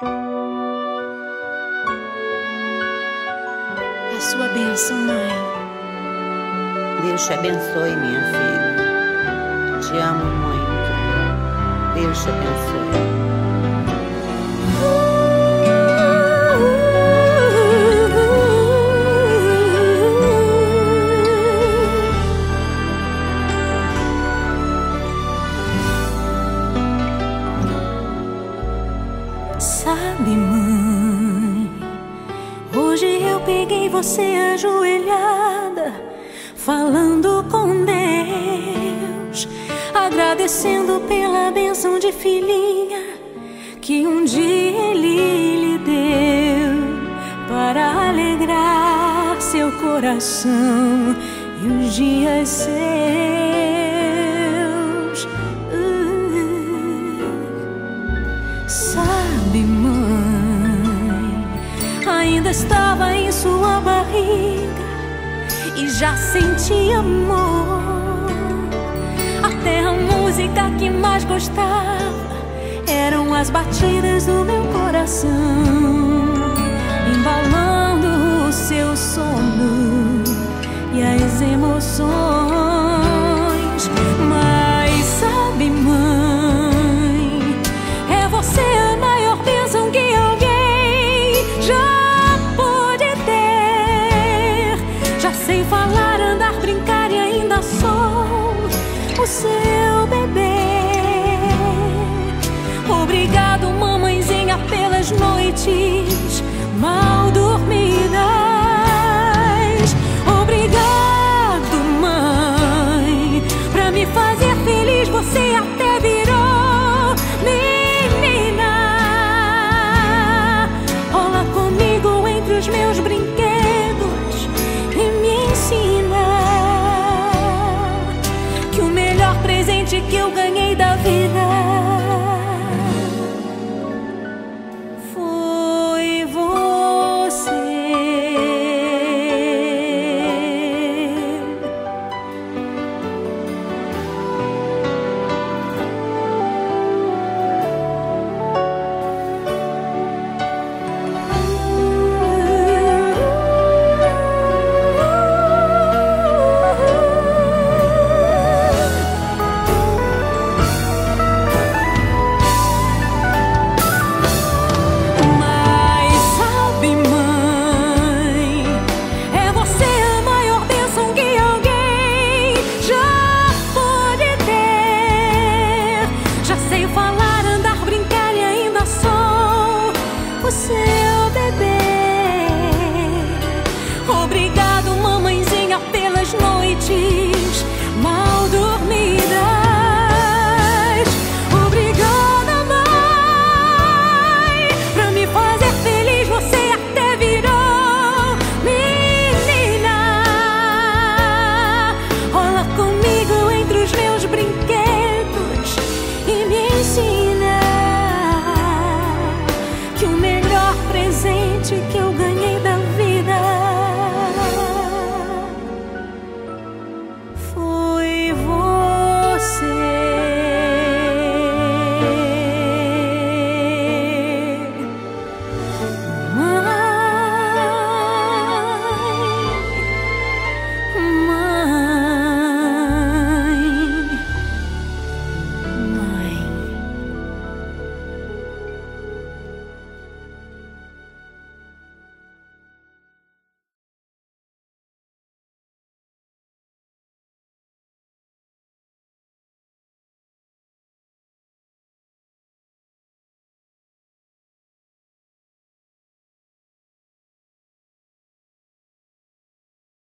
A sua bênção, mãe. Deus te abençoe, minha filha. Te amo muito. Deus te abençoe. Sabe, mãe, hoje eu peguei você ajoelhada, falando com Deus, agradecendo pela bênção de filhinha que um dia Ele lhe deu, para alegrar seu coração e os dias seus. Sabe, mãe, ainda estava em sua barriga e já sentia amor. Até a música que mais gostava eram as batidas do meu coração, embalando o seu sono e as emoções. Mas sabe, mãe, é você a maior bênção que alguém já pôde ter. Já sei falar, andar, brincar e ainda sou o seu bebê. Obrigado, mamãezinha, pelas noites mal dormidas.